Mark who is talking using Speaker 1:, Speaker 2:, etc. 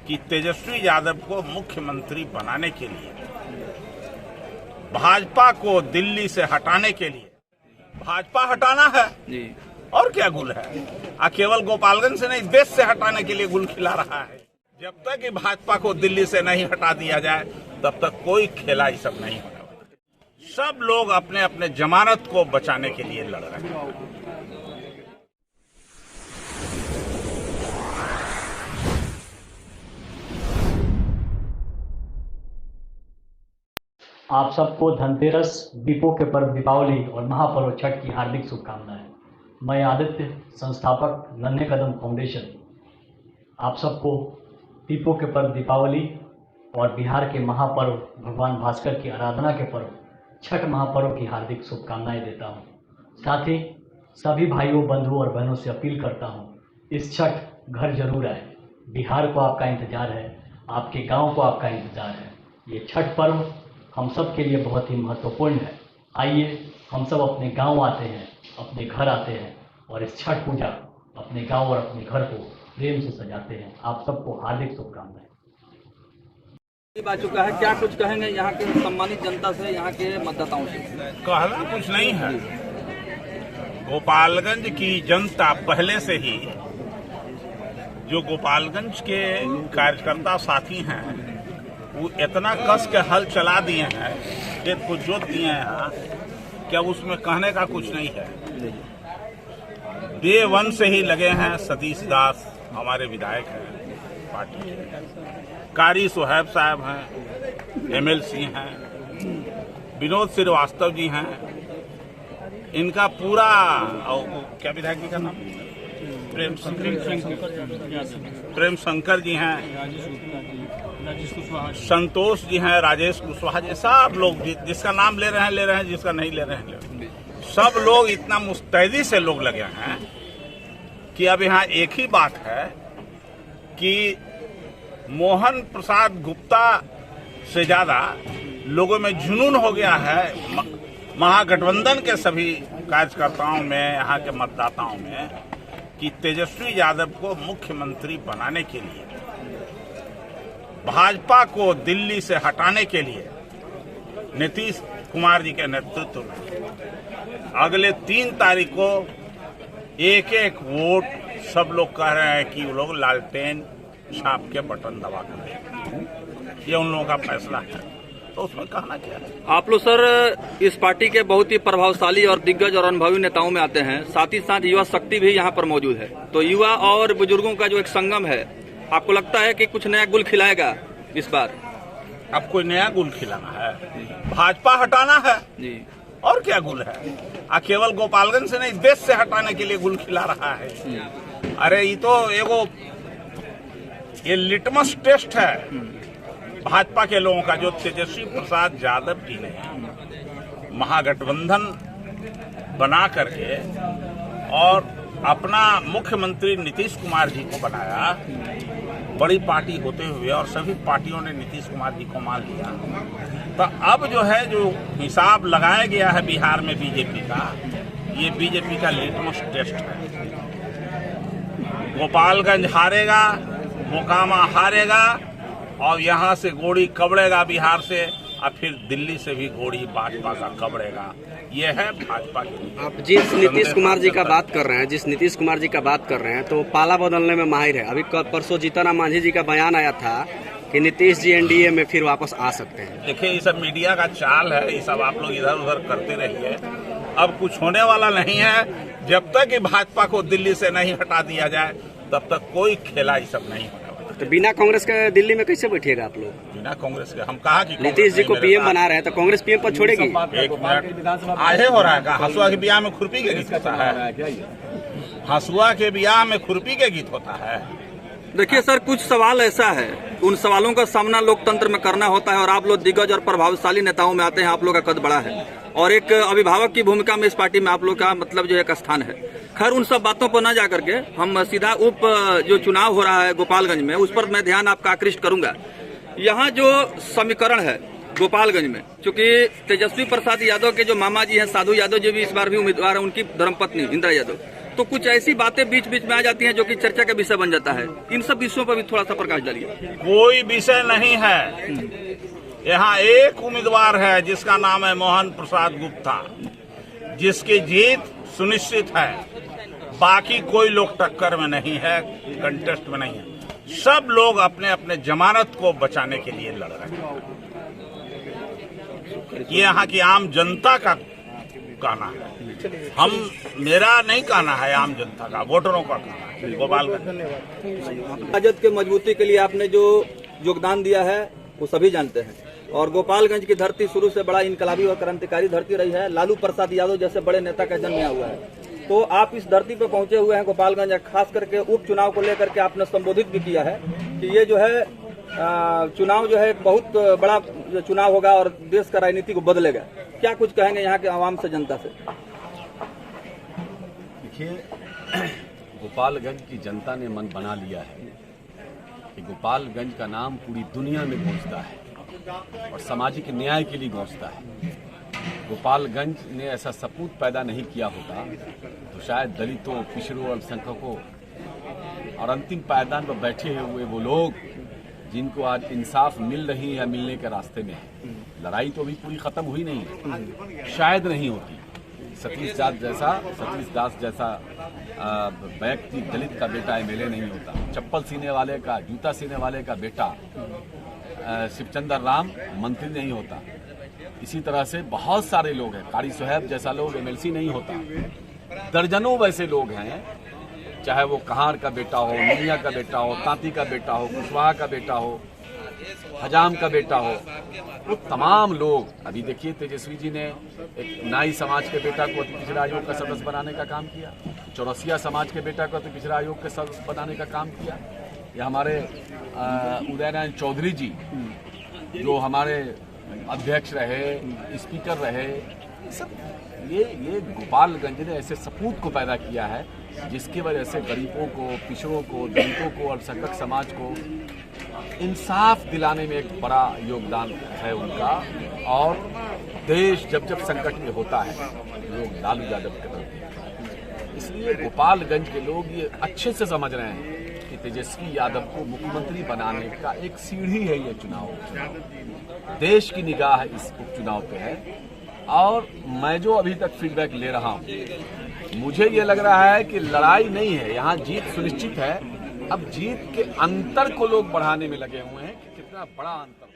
Speaker 1: कि तेजस्वी यादव को मुख्यमंत्री बनाने के लिए, भाजपा को दिल्ली से हटाने के लिए, भाजपा हटाना है
Speaker 2: जी।
Speaker 1: और क्या गुल है। केवल गोपालगंज से नहीं, देश से हटाने के लिए गुल खिला रहा है। जब तक कि भाजपा को दिल्ली से नहीं हटा दिया जाए तब तक कोई खेला ये सब नहीं होने वाला। सब लोग अपने अपने जमानत को बचाने के लिए लड़ रहे हैं।
Speaker 3: आप सबको धनतेरस, दीपों के पर्व दीपावली और महापर्व छठ की हार्दिक शुभकामनाएं। मैं आदित्य, संस्थापक नन्हे कदम फाउंडेशन, आप सबको दीपों के पर्व दीपावली और बिहार के महापर्व भगवान भास्कर की आराधना के पर्व छठ महापर्व की हार्दिक शुभकामनाएं देता हूं। साथ ही सभी भाइयों, बंधुओं और बहनों से अपील करता हूं, इस छठ घर जरूर आए। बिहार को आपका इंतजार है, आपके गांव को आपका इंतजार है। ये छठ पर्व हम सब के लिए बहुत ही महत्वपूर्ण है। आइए हम सब अपने गांव आते हैं, अपने घर आते हैं और इस छठ पूजा अपने गांव और अपने घर को प्रेम से सजाते हैं। आप सबको हार्दिक शुभकामनाएं।
Speaker 2: आ चुका है, क्या कुछ कहेंगे यहाँ के सम्मानित जनता से, यहाँ के मतदाताओं से?
Speaker 1: कहना कुछ नहीं है। गोपालगंज की जनता पहले से ही, जो गोपालगंज के कार्यकर्ता साथी हैं, वो इतना कस के हल चला दिए हैं, खेत को जोत दिए हैं, क्या उसमें कहने का कुछ नहीं है। डे वन से ही लगे हैं। सतीश दास हमारे विधायक हैं पार्टी के, कारी सोहेब साहब हैं, एमएलसी हैं, विनोद श्रीवास्तव जी हैं, इनका पूरा, क्या विधायक जी का नाम, प्रेम शंकर जी हैं, संतोष जी हैं, राजेश कुशवाहा जी, सब लोग जिसका नाम ले रहे हैं, जिसका नहीं ले रहे हैं, सब लोग इतना मुस्तैदी से लोग लगे हैं कि अब यहाँ एक ही बात है कि मोहन प्रसाद गुप्ता से ज्यादा लोगों में जुनून हो गया है महागठबंधन के सभी कार्यकर्ताओं में, यहाँ के मतदाताओं में, कि तेजस्वी यादव को मुख्यमंत्री बनाने के लिए, भाजपा को दिल्ली से हटाने के लिए नीतीश कुमार जी के नेतृत्व में अगले 3 तारीख को एक एक वोट सब लोग कह रहे हैं कि वो लोग लालटेन छाप के बटन दबा कर, ये उन लोगों का फैसला है। तो उसमें कहना क्या है।
Speaker 2: आप लोग सर इस पार्टी के बहुत ही प्रभावशाली और दिग्गज और अनुभवी नेताओं में आते हैं, साथ ही साथ युवा शक्ति भी यहाँ पर मौजूद है। तो युवा और बुजुर्गों का जो एक संगम है, आपको लगता है कि कुछ नया गुल खिलाएगा इस बार?
Speaker 1: अब कोई नया गुल खिलाना है, भाजपा हटाना है
Speaker 2: जी,
Speaker 1: और क्या गुल है। केवल गोपालगंज से नहीं, देश से हटाने के लिए गुल खिला रहा है। अरे ये तो ये लिटमस टेस्ट है भाजपा के लोगों का, जो तेजस्वी प्रसाद यादव जी ने महागठबंधन बना करके और अपना मुख्यमंत्री नीतीश कुमार जी को बनाया, बड़ी पार्टी होते हुए, और सभी पार्टियों ने नीतीश कुमार जी को मान लिया। तो अब जो है, जो हिसाब लगाया गया है बिहार में बीजेपी का, ये बीजेपी का लिटमस टेस्ट है। गोपालगंज हारेगा, मोकामा हारेगा, और यहाँ से गोड़ी कबड़ेगा बिहार से, और फिर दिल्ली से भी गोड़ी भाजपा का कबड़ेगा। ये है भाजपा की।
Speaker 4: आप जिस नीतीश कुमार जी का बात कर रहे हैं, तो पाला बदलने में माहिर है। अभी परसों जीतन मांझी जी का बयान आया था कि नीतीश जी एनडीए में फिर वापस आ सकते हैं।
Speaker 1: देखिए, ये सब मीडिया का चाल है, ये सब आप लोग इधर उधर करते रहिए। अब कुछ होने वाला नहीं है। जब तक कि भाजपा को दिल्ली से नहीं हटा दिया जाए तब तक कोई खेला ये सब नहीं होने वाला।
Speaker 4: तो बिना कांग्रेस के दिल्ली में कैसे बैठिएगा आप लोग?
Speaker 1: बिना कांग्रेस के हम कहा कि
Speaker 4: नीतीश जी को पीएम बना रहे हैं, तो कांग्रेस पीएम पर छोड़ेगी?
Speaker 1: एक मिनट, आगे हो रहा है। हसुआ के ब्याह में खुरपी के गीत होता है? हसुआ के ब्याह में खुरपी के गीत होता है?
Speaker 2: देखिए सर, कुछ सवाल ऐसा है, उन सवालों का सामना लोकतंत्र में करना होता है, और आप लोग दिग्गज और प्रभावशाली नेताओं में आते हैं। आप लोग का कद बड़ा है और एक अभिभावक की भूमिका में इस पार्टी में आप लोग का मतलब जो एक स्थान है। खैर, उन सब बातों पर न जाकर के हम सीधा जो चुनाव हो रहा है गोपालगंज में, उस पर मैं ध्यान आपका आकृष्ट करूंगा। यहाँ जो समीकरण है गोपालगंज में, चूंकि तेजस्वी प्रसाद यादव के जो मामा जी हैं, साधु यादव जी भी इस बार भी उम्मीदवार है, उनकी धर्मपत्नी इंदिरा यादव, तो कुछ ऐसी बातें बीच बीच में आ जाती हैं जो कि चर्चा का विषय बन जाता है। इन सब विषयों पर भी थोड़ा सा प्रकाश डालिए।
Speaker 1: कोई विषय नहीं है। यहाँ एक उम्मीदवार है जिसका नाम है मोहन प्रसाद गुप्ता, जिसकी जीत सुनिश्चित है। बाकी कोई लोग टक्कर में नहीं है, कंटेस्ट में नहीं है। सब लोग अपने अपने जमानत को बचाने के लिए लड़ रहे हैं। ये यहाँ की आम जनता का कहना है, मेरा नहीं कहना है, आम जनता का, वोटरों का कहना है। गोपालगंज
Speaker 2: राजद के मजबूती के लिए आपने जो योगदान दिया है वो सभी जानते हैं, और गोपालगंज की धरती शुरू से बड़ा इनकलाबी और क्रांतिकारी धरती रही है। लालू प्रसाद यादव जैसे बड़े नेता का जन्म यहाँ हुआ है। तो आप इस धरती पर पहुंचे हुए हैं गोपालगंज, खास करके उपचुनाव को लेकर के आपने संबोधित भी किया है कि ये जो है चुनाव जो है बहुत बड़ा चुनाव होगा और देश का राजनीति को बदलेगा। क्या कुछ कहेंगे यहाँ के आवाम से, जनता से?
Speaker 5: देखिए, गोपालगंज की जनता ने मन बना लिया है कि गोपालगंज का नाम पूरी दुनिया में गूंजता है और सामाजिक न्याय के लिए गूंजता है। गोपालगंज ने ऐसा सपूत पैदा नहीं किया होता तो शायद दलितों, पिछड़ों, अल्पसंख्यकों और अंतिम पायदान पर बैठे हुए वो लोग जिनको आज इंसाफ मिल रही है, मिलने के रास्ते में है। लड़ाई तो अभी पूरी खत्म हुई नहीं है, शायद नहीं होती। सतीश दास जैसा व्यक्ति दलित का बेटा एमएलए नहीं होता। चप्पल सीने वाले का, जूता सीने वाले का बेटा शिवचंद्र राम मंत्री नहीं होता। इसी तरह से बहुत सारे लोग हैं, कारी सोहेब जैसा लोग एमएलसी नहीं होता। दर्जनों वैसे लोग हैं, चाहे वो कहार का बेटा हो, मुनिया का बेटा हो, तांती का बेटा हो, कुशवाहा का बेटा हो, हजाम का बेटा हो, वो तमाम लोग। अभी देखिए, तेजस्वी जी ने एक नाई समाज के बेटा को अति पिछड़ा आयोग का सदस्य बनाने का काम किया, चौरसिया समाज के बेटा को अति पिछड़ा आयोग के सदस्य बनाने का काम किया। या हमारे उदयनारायण चौधरी जी जो हमारे अध्यक्ष रहे, स्पीकर रहे, सब ये गोपालगंज ने ऐसे सपूत को पैदा किया है जिसकी वजह से गरीबों को, पिछड़ों को, दलितों को, अल्पसंख्यक समाज को इंसाफ दिलाने में एक बड़ा योगदान है उनका। और देश जब जब संकट में होता है लोग लालू यादव की तरफ। इसलिए गोपालगंज के लोग ये अच्छे से समझ रहे हैं कि तेजस्वी यादव को मुख्यमंत्री बनाने का एक सीढ़ी है ये चुनाव। देश की निगाह इस उपचुनाव पे है। और मैं जो अभी तक फीडबैक ले रहा हूँ, मुझे ये लग रहा है कि लड़ाई नहीं है, यहाँ जीत सुनिश्चित है। अब जीत के अंतर को लोग बढ़ाने में लगे हुए हैं कि कितना बड़ा अंतर।